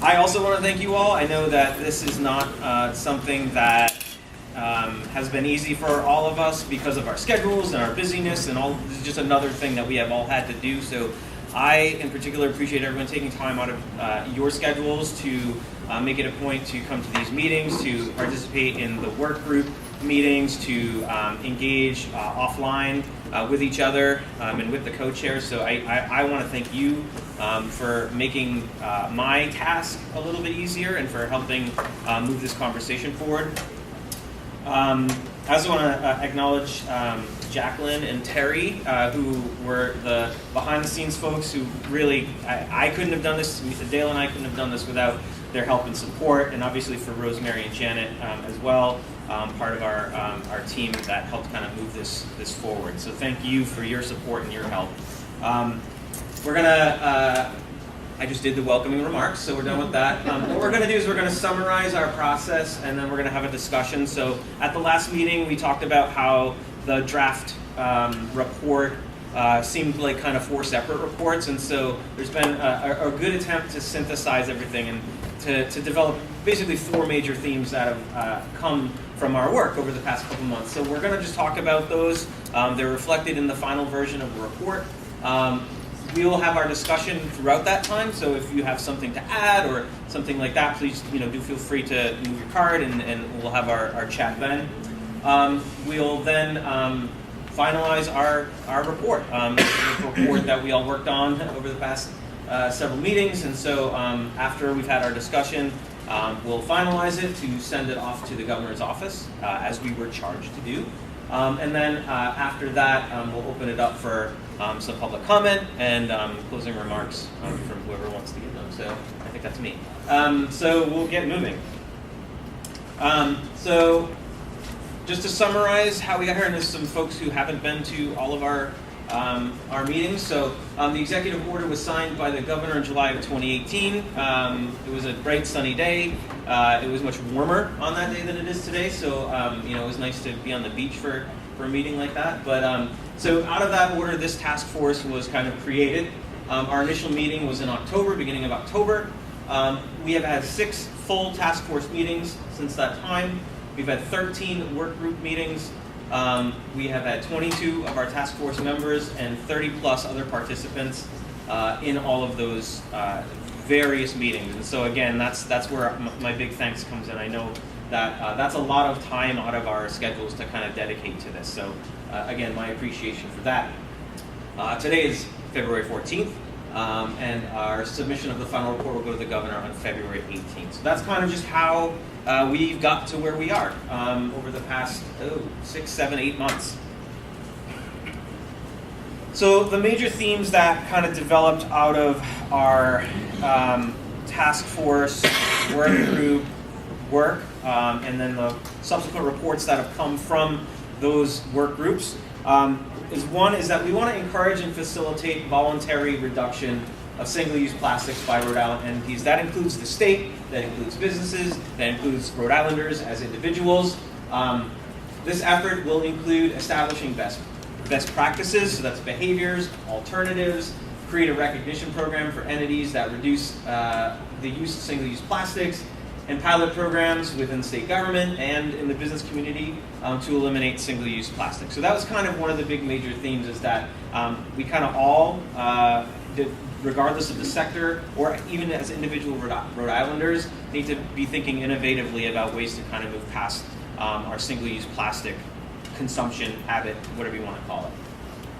I also want to thank you all. I know that this is not something that has been easy for all of us because of our schedules and our busyness and all. This is just another thing that we have all had to do. So I, in particular, appreciate everyone taking time out of your schedules to make it a point to come to these meetings, to participate in the work group meetings, to engage offline with each other and with the co-chairs. So I want to thank you for making my task a little bit easier and for helping move this conversation forward. I also want to acknowledge Jacqueline and Terry, who were the behind-the-scenes folks who really, I couldn't have done this, Dale and I couldn't have done this without their help and support, and obviously for Rosemary and Janet as well, part of our team that helped kind of move this forward. So thank you for your support and your help. We're going to, I just did the welcoming remarks, so we're done with that. What we're going to do is we're going to summarize our process, and then we're going to have a discussion. So at the last meeting, we talked about how the draft report seemed like kind of 4 separate reports, and so there's been a good attempt to synthesize everything and to develop basically 4 major themes that have come from our work over the past couple months. So we're going to just talk about those. They're reflected in the final version of the report. We will have our discussion throughout that time, so if you have something to add or something like that, please do feel free to move your card, and we'll have our chat then. We'll then finalize our report, the report that we all worked on over the past several meetings, and so after we've had our discussion, we'll finalize it to send it off to the governor's office, as we were charged to do. And then after that, we'll open it up for some public comment and closing remarks from whoever wants to give them. So I think that's me. So we'll get moving. So just to summarize how we got here, and there's some folks who haven't been to all of our meetings. So the executive order was signed by the governor in July of 2018. It was a bright sunny day. It was much warmer on that day than it is today. So it was nice to be on the beach for a meeting like that. But so out of that order, this task force was kind of created. Our initial meeting was in October, beginning of October. We have had 6 full task force meetings since that time. We've had 13 work group meetings. We have had 22 of our task force members and 30 plus other participants in all of those various meetings. And so again, that's where my big thanks comes in. I know that that's a lot of time out of our schedules to kind of dedicate to this. So again, my appreciation for that. Today is February 14th, and our submission of the final report will go to the governor on February 18th. So that's kind of just how we've got to where we are over the past 6, 7, 8 months. So the major themes that kind of developed out of our task force, work group work, and then the subsequent reports that have come from those work groups is that we want to encourage and facilitate voluntary reduction of single-use plastics by Rhode Island entities. That includes the state, that includes businesses, that includes Rhode Islanders as individuals. This effort will include establishing best practices, so that's behaviors, alternatives, create a recognition program for entities that reduce the use of single-use plastics, and pilot programs within state government and in the business community to eliminate single-use plastic. So that was kind of one of the big major themes, is that we kind of all, regardless of the sector or even as individual Rhode Islanders, need to be thinking innovatively about ways to kind of move past our single-use plastic consumption habit, whatever you want to call it.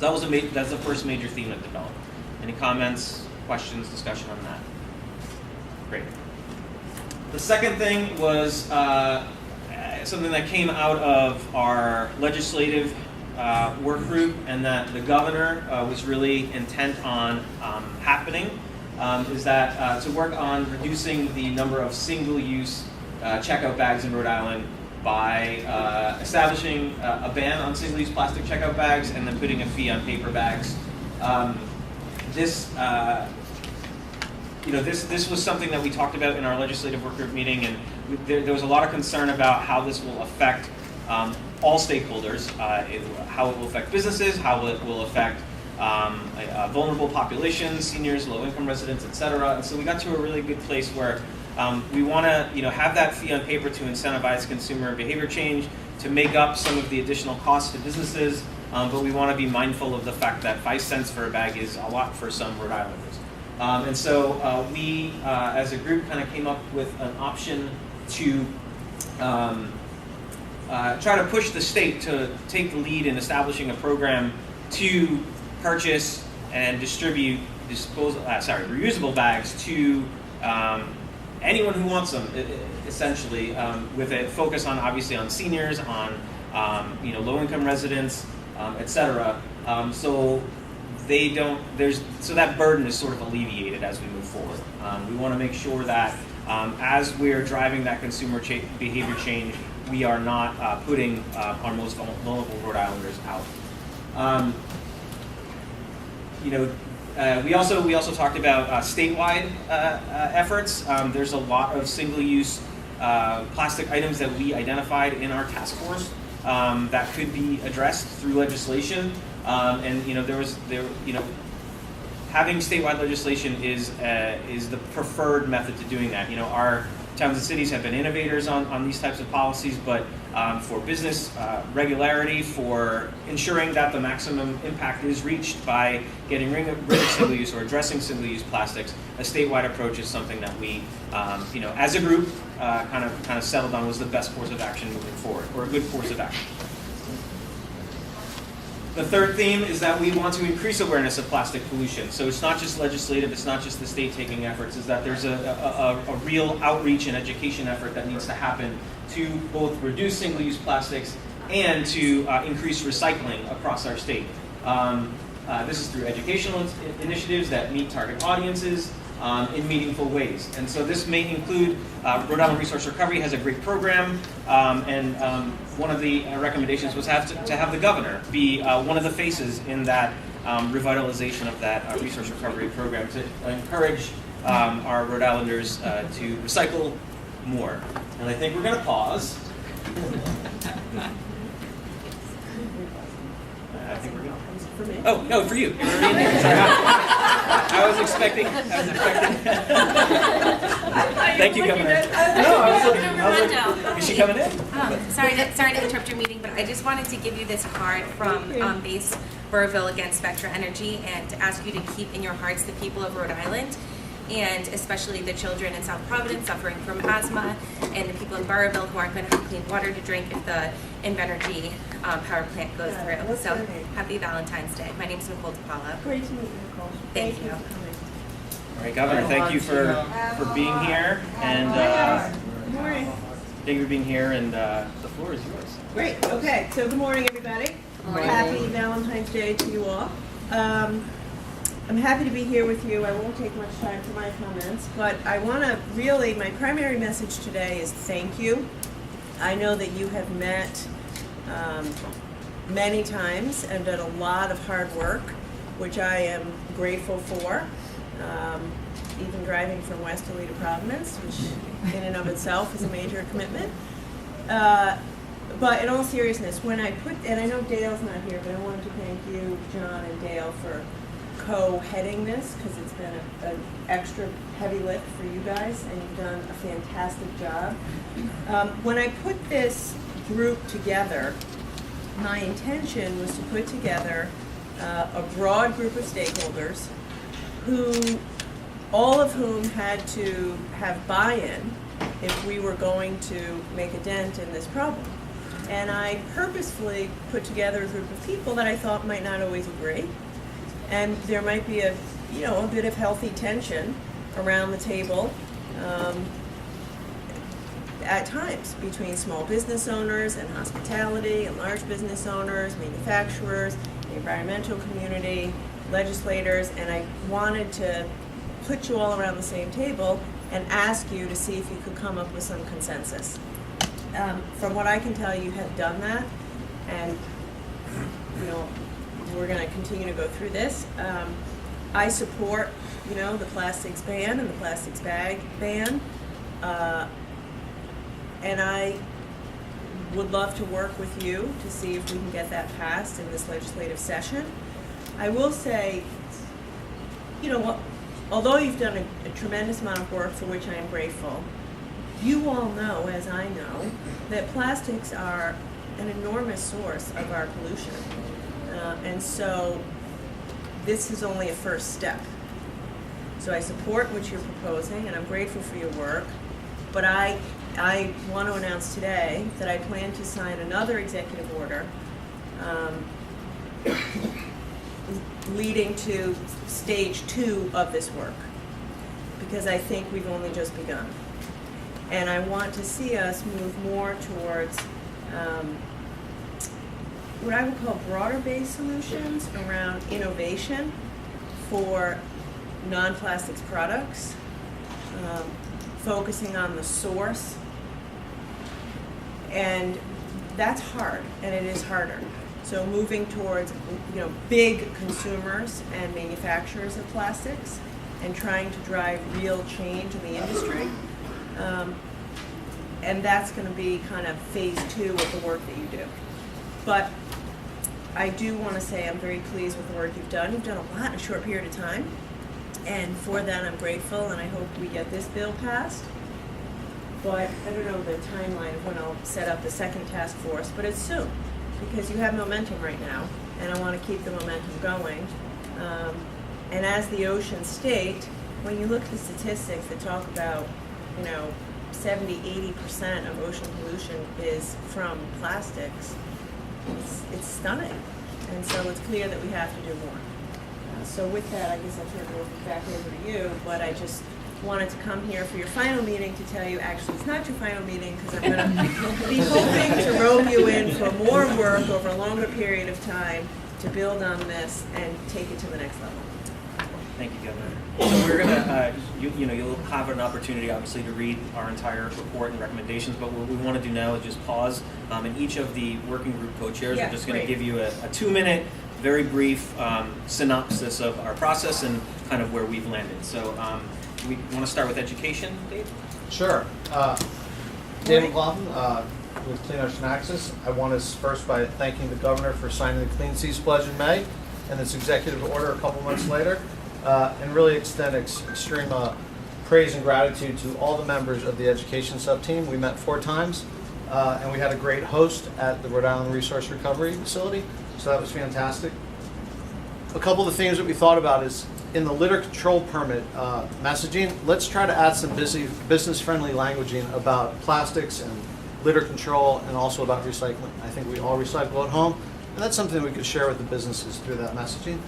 So that's the first major theme that developed. Any comments, questions, discussion on that? Great. The second thing was something that came out of our legislative work group, and that the governor was really intent on happening, is that to work on reducing the number of single-use checkout bags in Rhode Island by establishing a ban on single-use plastic checkout bags and then putting a fee on paper bags. This was something that we talked about in our legislative work group meeting, and there was a lot of concern about how this will affect all stakeholders, how it will affect businesses, how it will affect vulnerable populations, seniors, low-income residents, et cetera. And so we got to a really good place where we want to have that fee on paper to incentivize consumer behavior change, to make up some of the additional costs to businesses, but we want to be mindful of the fact that 5 cents for a bag is a lot for some Rhode Islanders. And so we, as a group, kind of came up with an option to try to push the state to take the lead in establishing a program to purchase and distribute reusable bags to anyone who wants them, essentially, with a focus on, obviously, on seniors, on low-income residents, et cetera. So that burden is sort of alleviated as we move forward. We want to make sure that as we're driving that consumer behavior change, we are not putting our most vulnerable Rhode Islanders out. We also talked about statewide efforts. There's a lot of single-use plastic items that we identified in our task force that could be addressed through legislation. Having statewide legislation is the preferred method to doing that. Our towns and cities have been innovators on these types of policies, but for business regularity, for ensuring that the maximum impact is reached by getting rid of single-use or addressing single-use plastics, a statewide approach is something that we, as a group, kind of settled on was the best course of action moving forward, or a good course of action. The third theme is that we want to increase awareness of plastic pollution. So it's not just legislative, it's not just the state taking efforts, is that there's a real outreach and education effort that needs to happen to both reduce single-use plastics and to increase recycling across our state. This is through educational initiatives that meet target audiences in meaningful ways. And so this may include, Rhode Island Resource Recovery has a great program, and one of the recommendations was to have the governor be one of the faces in that revitalization of that resource recovery program to encourage our Rhode Islanders to recycle more. And I think we're going to pause. I think we're going to. For me? Oh, no, for you. Sorry. I was expecting. Thank you, Governor. Is she coming in? Sorry to interrupt your meeting, but I just wanted to give you this card from Base Burrville Against Spectra Energy and to ask you to keep in your hearts the people of Rhode Island, and especially the children in South Providence suffering from asthma, and the people in Burrville who aren't going to have clean water to drink if the Invenergy power plant goes through. So happy Valentine's Day. My name is Nicole DePaula. Great to meet you, Nicole. Thank you. All right, Governor, thank you for being here, and thank you for being here, and the floor is yours. Great. Okay. So good morning, everybody. Happy Valentine's Day to you all. I'm happy to be here with you. I won't take much time for my comments, but I want to my primary message today is thank you. I know that you have met many times and done a lot of hard work, which I am grateful for. Even driving from Westerly to Providence, which in and of itself is a major commitment. But in all seriousness, and I know Dale's not here, but I wanted to thank you, John and Dale, for co-heading this, because it's been an extra heavy lift for you guys, and you've done a fantastic job. When I put this group together, my intention was to put together a broad group of stakeholders all of whom had to have buy-in if we were going to make a dent in this problem. And I purposefully put together a group of people that I thought might not always agree. And there might be a bit of healthy tension around the table at times between small business owners and hospitality and large business owners, manufacturers, the environmental community, legislators, and I wanted to put you all around the same table and ask you to see if you could come up with some consensus. From what I can tell, you have done that, and we're going to continue to go through this. I support, the plastics ban and the plastics bag ban, and I would love to work with you to see if we can get that passed in this legislative session. I will say, you know what, although you've done a tremendous amount of work for which I am grateful, you all know, as I know, that plastics are an enormous source of our pollution. And so this is only a first step. So I support what you're proposing, and I'm grateful for your work, but I want to announce today that I plan to sign another executive order leading to stage 2 of this work, because I think we've only just begun. And I want to see us move more towards what I would call broader-based solutions around innovation for non-plastics products, focusing on the source. And that's hard, and it is harder. So moving towards, you know, big consumers and manufacturers of plastics and trying to drive real change in the industry. And that's going to be kind of phase 2 of the work that you do. But I do want to say I'm very pleased with the work you've done. You've done a lot in a short period of time. And for that, I'm grateful, and I hope we get this bill passed. But I don't know the timeline of when I'll set up the second task force, but it's soon, because you have momentum right now, and I want to keep the momentum going. And as the ocean state, when you look at the statistics that talk about, you know, 70–80% of ocean pollution is from plastics, it's stunning. And so it's clear that we have to do more. So with that, I guess I'll turn it back over to you, but I just wanted to come here for your final meeting to tell you, actually, it's not your final meeting, because I'm going to be hoping to rope you in for more work over a longer period of time to build on this and take it to the next level. Thank you, Governor. So we're gonna, you'll have an opportunity, obviously, to read our entire report and recommendations. But what we want to do now is just pause. And each of the working group co-chairs are just going to give you a 2-minute, very brief synopsis of our process and kind of where we've landed. So we want to start with education, Dave. Sure. Dave McLaughlin with Clean Ocean Access. I want to first by thanking the governor for signing the Clean Seas Pledge in May and this executive order a couple months later. And really extend extreme praise and gratitude to all the members of the education sub-team. We met 4 times, and we had a great host at the Rhode Island Resource Recovery Facility, so that was fantastic. A couple of the things that we thought about is in the litter control permit messaging, let's try to add some business-friendly languaging about plastics and litter control and also about recycling. I think we all recycle at home, and that's something we could share with the businesses through that messaging.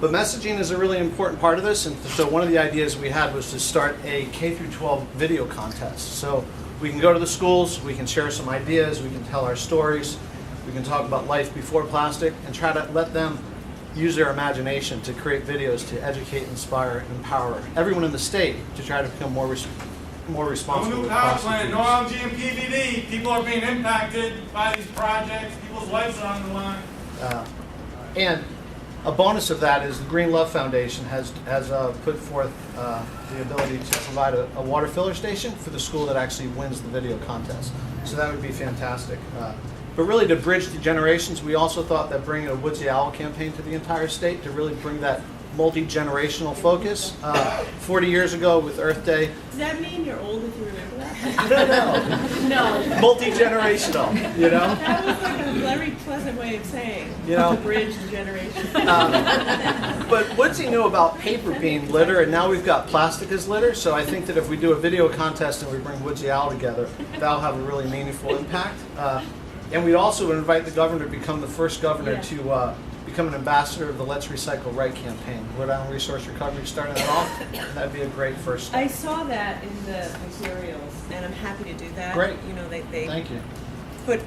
But messaging is a really important part of this, and so one of the ideas we had was to start a K-12 video contest. So we can go to the schools, we can share some ideas, we can tell our stories, we can talk about life before plastic, and try to let them use their imagination to create videos to educate, inspire, and empower everyone in the state to try to become more responsible. No new power plant, no LNG and PVD. People are being impacted by these projects. People's lives are on the line. And a bonus of that is the Green Love Foundation has put forth the ability to provide a water filler station for the school that actually wins the video contest. So that would be fantastic. But really to bridge the generations, we also thought that bringing a Woods the Owl campaign to the entire state to really bring that multi-generational focus. 40 years ago with Earth Day. Does that mean you're old if you remember that? No. Multi-generational, you know? That was like a very pleasant way of saying, you know, to bridge the generation. But Woodsy knew about paper being litter, and now we've got plastic as litter, so I think that if we do a video contest and we bring Woodsy Owl together, that'll have a really meaningful impact. And we also would invite the governor to become the first governor to become an ambassador of the Let's Recycle Right campaign. Rhode Island Resource Recovery starting that off, and that'd be a great first step. I saw that in the materials, and I'm happy to do that. Great. You know, they Thank you. put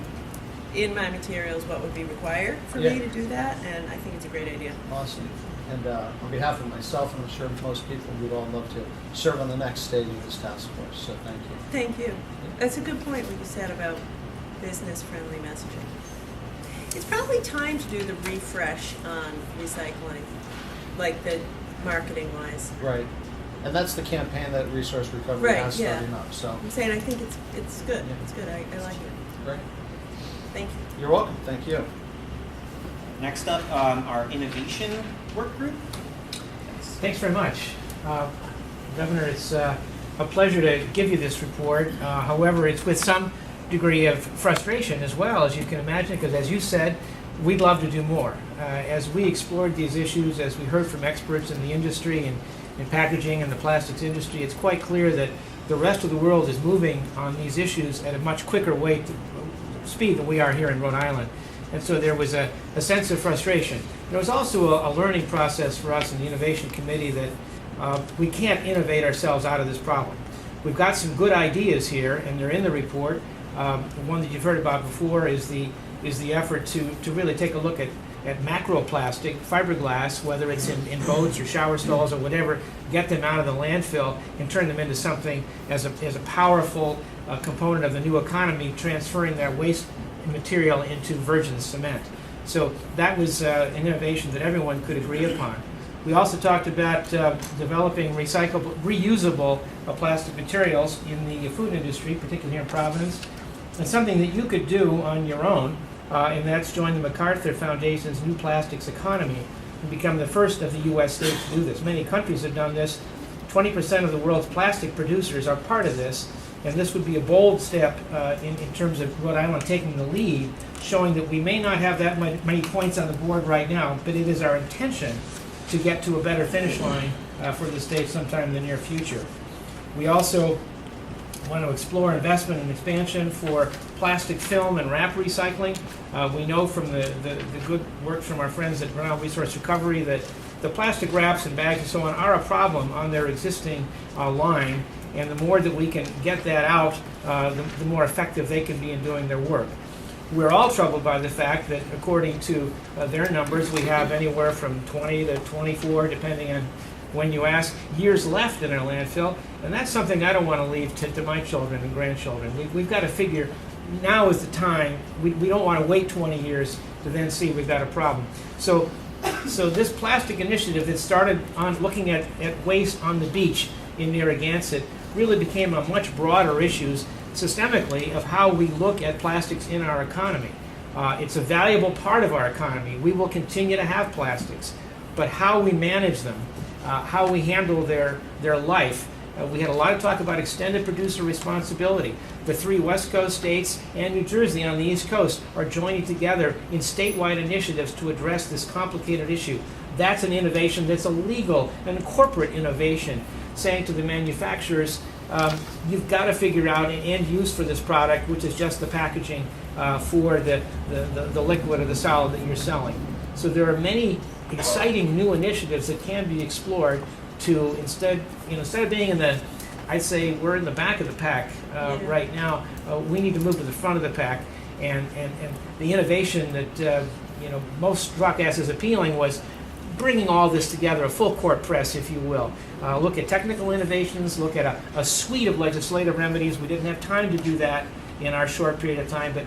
in my materials what would be required for me to do that, and I think it's a great idea. Awesome. And on behalf of myself, and I'm sure most people, we'd all love to serve on the next stage of this task force, so thank you. Thank you. That's a good point what you said about business-friendly messaging. It's probably time to do the refresh on recycling, like the marketing-wise. Right. And that's the campaign that Resource Recovery has starting up. So I'm saying I think it's good. Yeah. It's good. I like it. Great. Thank you. You're welcome. Thank you. Next up, our innovation work group. Thanks very much. Governor, it's a pleasure to give you this report. However, it's with some degree of frustration as well, as you can imagine, because as you said, we'd love to do more. As we explored these issues, as we heard from experts in the industry and in packaging and the plastics industry, it's quite clear that the rest of the world is moving on these issues at a much quicker speed than we are here in Rhode Island. And so there was a sense of frustration. There was also a learning process for us in the Innovation Committee that we can't innovate ourselves out of this problem. We've got some good ideas here, and they're in the report. The one that you've heard about before is the effort to really take a look at macroplastic, fiberglass, whether it's in boats or shower stalls or whatever, get them out of the landfill and turn them into something as a powerful component of the new economy, transferring that waste material into virgin cement. So that was an innovation that everyone could agree upon. We also talked about developing reusable plastic materials in the food industry, particularly here in Providence, and something that you could do on your own, and that's join the MacArthur Foundation's New Plastics Economy and become the first of the U.S. states to do this. Many countries have done this. 20% of the world's plastic producers are part of this, and this would be a bold step in terms of Rhode Island taking the lead, showing that we may not have that many points on the board right now, but it is our intention to get to a better finish line for the state sometime in the near future. We also want to explore investment and expansion for plastic film and wrap recycling. We know from the good work from our friends at Rhode Island Resource Recovery that the plastic wraps and bags and so on are a problem on their existing line, and the more that we can get that out, the more effective they can be in doing their work. We're all troubled by the fact that, according to their numbers, we have anywhere from 20 to 24, depending on when you ask, years left in our landfill, and that's something I don't want to leave to my children and grandchildren. We've got to figure now is the time. We don't want to wait 20 years to then see we've got a problem. So this plastic initiative that started on looking at waste on the beach in Narragansett really became a much broader issue systemically of how we look at plastics in our economy. It's a valuable part of our economy. We will continue to have plastics, but how we manage them, how we handle their life. We had a lot of talk about extended producer responsibility. The 3 West Coast states and New Jersey on the East Coast are joining together in statewide initiatives to address this complicated issue. That's an innovation that's a legal and corporate innovation, saying to the manufacturers, you've got to figure out an end use for this product, which is just the packaging for the liquid or the solid that you're selling. So there are many exciting new initiatives that can be explored to instead of being in the, I'd say we're in the back of the pack right now. We need to move to the front of the pack, and the innovation that most struck us as appealing was bringing all this together, a full court press, if you will. Look at technical innovations, look at a suite of legislative remedies. We didn't have time to do that in our short period of time, but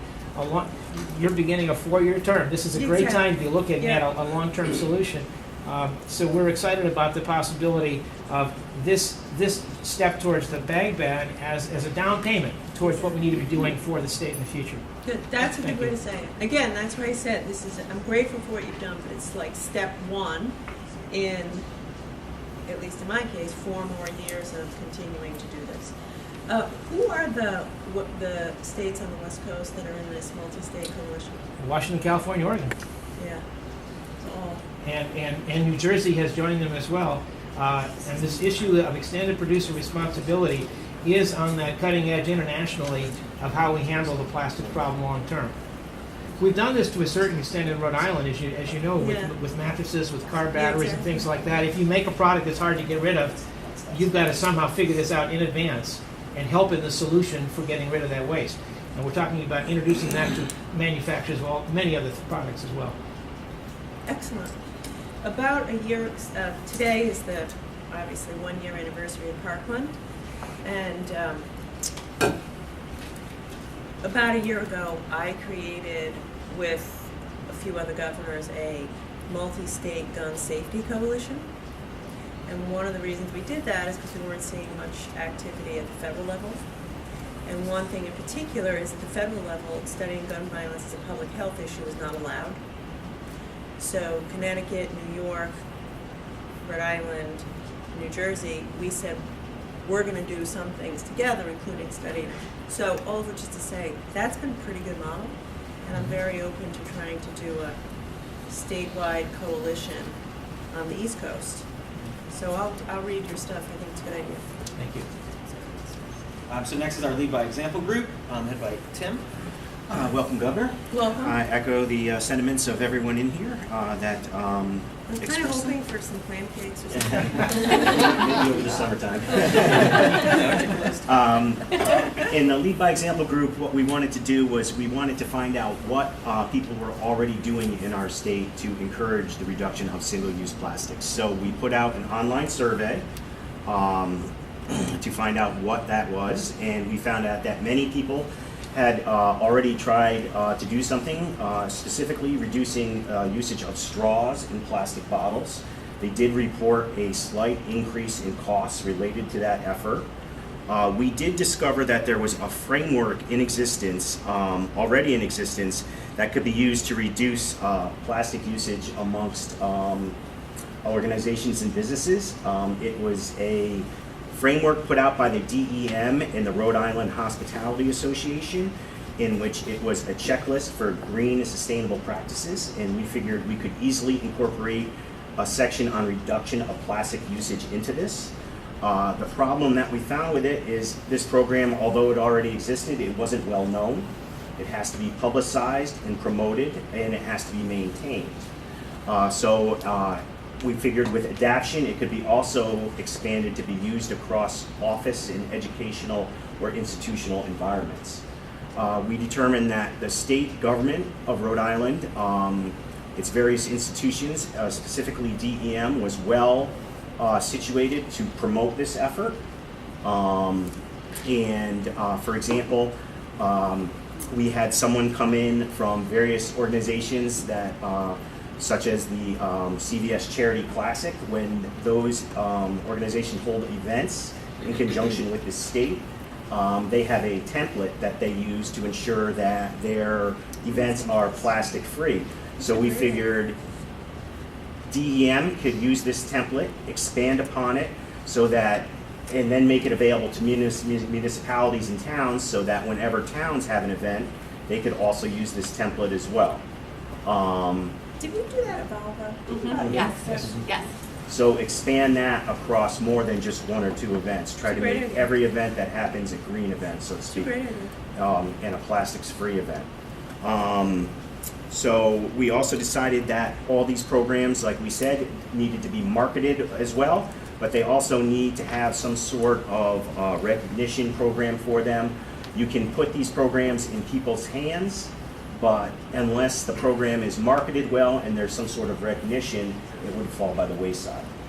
you're beginning a 4-year term. This is a great time to be looking at a long-term solution. So we're excited about the possibility of this step towards the bag ban as a down payment towards what we need to be doing for the state in the future. Good. That's a good way to say it. Again, that's why I said I'm grateful for what you've done, but it's like step 1 in, at least in my case, 4 more years of continuing to do this. Who are the states on the West Coast that are in this multi-state coalition? Washington, California, Oregon. Yeah. It's all. And New Jersey has joined them as well. And this issue of extended producer responsibility is on that cutting edge internationally of how we handle the plastic problem long term. We've done this to a certain extent in Rhode Island, as you know, with mattresses, with car batteries and things like that. If you make a product that's hard to get rid of, you've got to somehow figure this out in advance and help in the solution for getting rid of that waste. And we're talking about introducing that to manufacturers of many other products as well. Excellent. About a year, today is the obviously 1-year anniversary of Parkland, and about a year ago I created with a few other governors a multi-state gun safety coalition, and one of the reasons we did that is because we weren't seeing much activity at the federal level. And one thing in particular is at the federal level, studying gun violence as a public health issue is not allowed. So Connecticut, New York, Rhode Island, New Jersey, we said, we're gonna do some things together, including studying. So all of which is to say, that's been a pretty good model, and I'm very open to trying to do a statewide coalition on the East Coast. So I'll read your stuff, I think it's a good idea. Thank you. So next is our Lead by Example group, led by Tim. Welcome, Governor. Welcome. I echo the sentiments of everyone in here that I'm kind of expressed hoping for some clam cakes or something. maybe over the summertime. In the Lead by Example group, what we wanted to do was we wanted to find out what people were already doing in our state to encourage the reduction of single-use plastics. So we put out an online survey to find out what that was, and we found out that many people had already tried to do something, specifically reducing usage of straws in plastic bottles. They did report a slight increase in costs related to that effort. We did discover that there was a framework in existence, already in existence, that could be used to reduce plastic usage amongst organizations and businesses. It was a framework put out by the DEM and the Rhode Island Hospitality Association, in which it was a checklist for green and sustainable practices, and we figured we could easily incorporate a section on reduction of plastic usage into this. The problem that we found with it is this program, although it already existed, it wasn't well known. It has to be publicized and promoted, and it has to be maintained. We figured with adaption, it could be also expanded to be used across office and educational or institutional environments. We determined that the state government of Rhode Island, its various institutions, specifically DEM, was well situated to promote this effort. For example, we had someone come in from various organizations that such as the CVS Charity Classic. When those organizations hold events in conjunction with the state, they have a template that they use to ensure that their events are plastic free. So we figured DEM could use this template, expand upon it, so that, and then make it available to municipalities and towns, so that whenever towns have an event, they could also use this template as well. Did we do that at Volvo? Yes. So expand that across more than just one or two events. Try to Great make idea. every event that happens a green event, so to speak, Great idea. and a plastics-free event. So we also decided that all these programs, like we said, needed to be marketed as well, but they also need to have some sort of recognition program for them. You can put these programs in people's hands, but unless the program is marketed well and there's some sort of recognition, it would fall by the wayside.